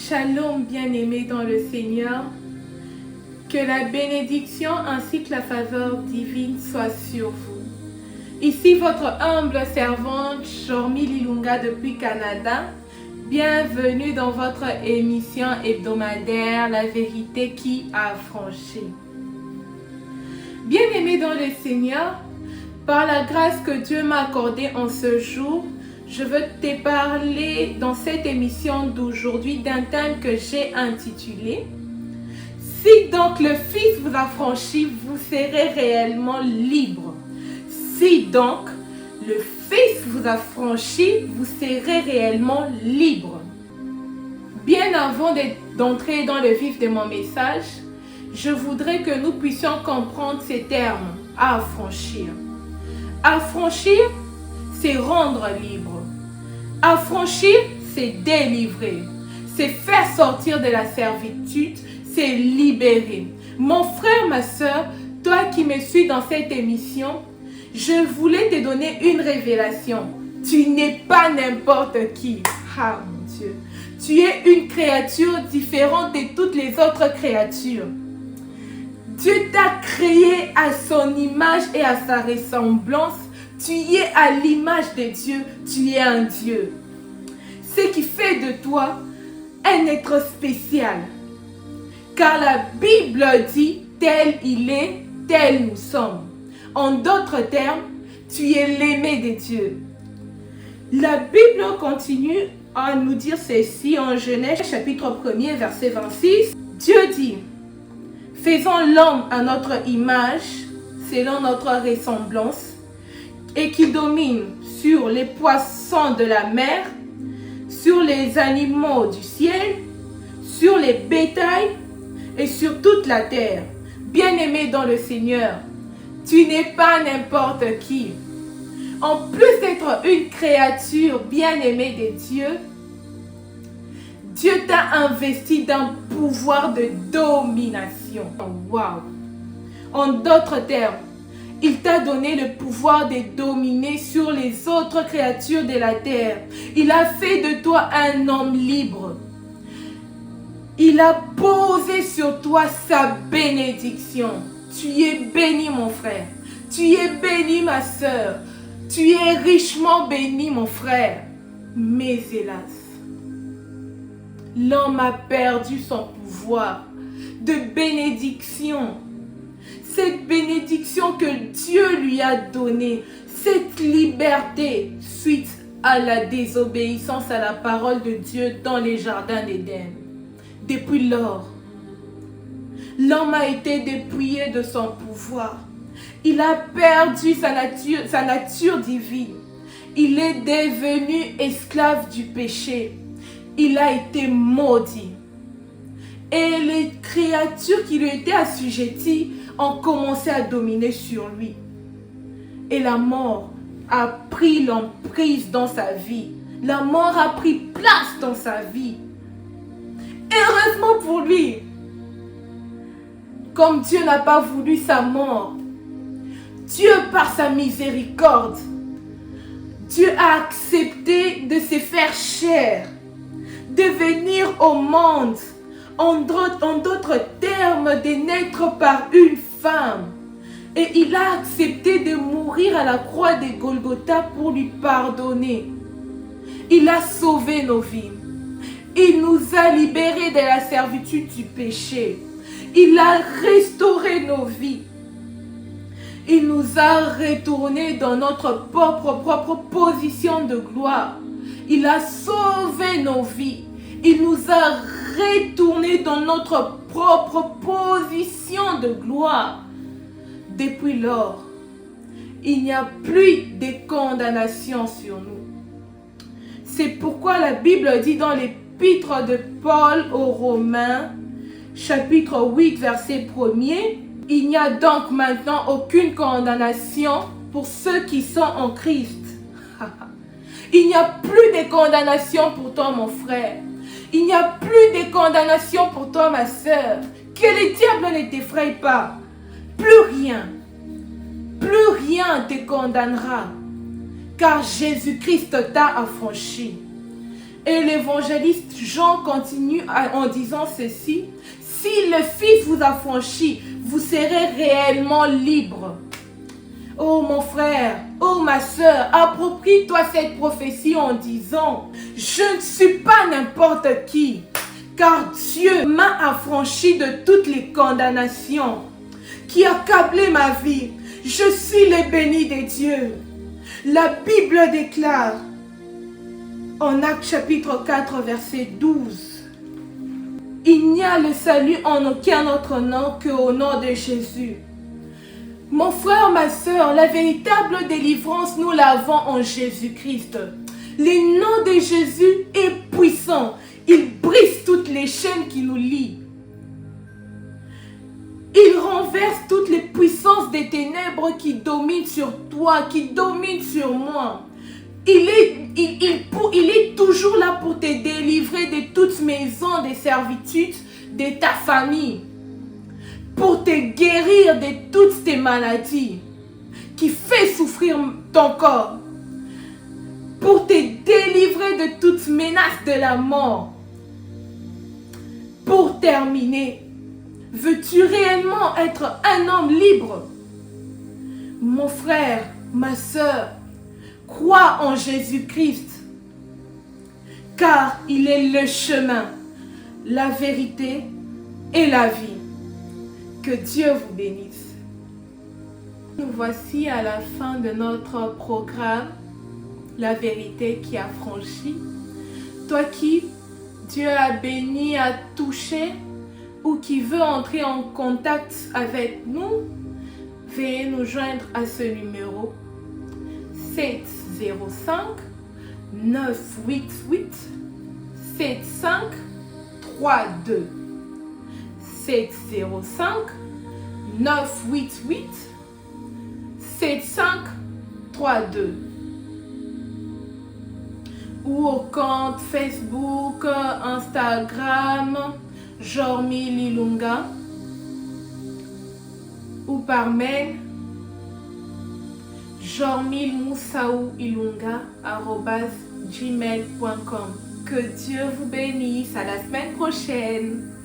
Shalom bien-aimés dans le Seigneur, que la bénédiction ainsi que la faveur divine soit sur vous. Ici votre humble servante Jormi Lilunga depuis Canada. Bienvenue dans votre émission hebdomadaire La vérité qui affranchit. Bien-aimés dans le Seigneur, par la grâce que Dieu m'a accordée en ce jour, je veux te parler dans cette émission d'aujourd'hui d'un thème que j'ai intitulé « Si donc le Fils vous affranchit, vous serez réellement libre. Si donc le Fils vous affranchit, vous serez réellement libre. » Bien avant d'entrer dans le vif de mon message, je voudrais que nous puissions comprendre ces termes « affranchir ». Affranchir, c'est rendre libre. Affranchir, c'est délivrer. C'est faire sortir de la servitude, c'est libérer. Mon frère, ma soeur, toi qui me suis dans cette émission, je voulais te donner une révélation. Tu n'es pas n'importe qui. Ah mon Dieu. Tu es une créature différente de toutes les autres créatures. Dieu t'a créé à son image et à sa ressemblance. Tu y es à l'image de Dieu, tu es un Dieu. Ce qui fait de toi un être spécial. Car la Bible dit, tel il est, tel nous sommes. En d'autres termes, tu es l'aimé de Dieu. La Bible continue à nous dire ceci en Genèse chapitre 1er verset 26. Dieu dit, faisons l'homme à notre image, selon notre ressemblance, et qui domine sur les poissons de la mer, sur les animaux du ciel, sur les bétails et sur toute la terre. Bien-aimé dans le Seigneur, tu n'es pas n'importe qui. En plus d'être une créature bien-aimée de Dieu, Dieu t'a investi d'un pouvoir de domination. Wow! En d'autres termes, il t'a donné le pouvoir de dominer sur les autres créatures de la terre. Il a fait de toi un homme libre. Il a posé sur toi sa bénédiction. Tu es béni, mon frère. Tu es béni, ma soeur. Tu es richement béni, mon frère. Mais hélas, l'homme a perdu son pouvoir de bénédiction. Cette bénédiction que Dieu lui a donnée, cette liberté suite à la désobéissance à la parole de Dieu dans les jardins d'Éden. Depuis lors, l'homme a été dépouillé de son pouvoir. Il a perdu sa nature divine. Il est devenu esclave du péché. Il a été maudit. Et les créatures qui lui étaient assujetties ont commencé à dominer sur lui. Et la mort a pris l'emprise dans sa vie. La mort a pris place dans sa vie. Heureusement pour lui, comme Dieu n'a pas voulu sa mort, Dieu par sa miséricorde, Dieu a accepté de se faire chair, de venir au monde, en d'autres termes, de naître par une femme. Et il a accepté de mourir à la croix de Golgotha pour lui pardonner. Il a sauvé nos vies. Il nous a libérés de la servitude du péché. Il a restauré nos vies. Il nous a retournés dans notre propre position de gloire. Il a sauvé nos vies. Il nous a retournés dans notre propre position de gloire. Depuis lors, il n'y a plus de condamnation sur nous. C'est pourquoi la Bible dit dans l'épître de Paul aux Romains, chapitre 8, verset 1er, « Il n'y a donc maintenant aucune condamnation pour ceux qui sont en Christ. » Il n'y a plus de condamnation pour toi, mon frère. Il n'y a plus de condamnation pour toi, ma soeur. Que le diable ne t'effraie pas. Plus rien te condamnera, car Jésus-Christ t'a affranchi. Et l'évangéliste Jean continue en disant ceci. Si le Fils vous affranchit, vous serez réellement libre. Oh mon frère, oh ma soeur, approprie-toi cette prophétie en disant, je ne suis pas n'importe qui, car Dieu m'a affranchi de toutes les condamnations qui accablaient ma vie. Je suis le béni de Dieu. La Bible déclare en Actes chapitre 4 verset 12. Il n'y a le salut en aucun autre nom qu'au nom de Jésus. Mon frère, ma soeur, la véritable délivrance, nous l'avons en Jésus-Christ. Le nom de Jésus est puissant. Il brise toutes les chaînes qui nous lient. Il renverse toutes les puissances des ténèbres qui dominent sur toi, qui dominent sur moi. Il est toujours là pour te délivrer de toute maison de servitude de ta famille. Pour te guérir de toutes tes maladies qui fait souffrir ton corps. Pour te délivrer de toute menace de la mort. Pour terminer, veux-tu réellement être un homme libre? Mon frère, ma soeur, crois en Jésus-Christ, car il est le chemin, la vérité et la vie. Que Dieu vous bénisse. Nous voici à la fin de notre programme, La vérité qui affranchit. Toi qui Dieu a béni, a touché ou qui veut entrer en contact avec nous, veuillez nous joindre à ce numéro 705 988 7532. 705 988 7532 ou au compte Facebook, Instagram, Jormi Lilunga ou par mail jormilmoussaouilunga@gmail.com. Que Dieu vous bénisse. À la semaine prochaine.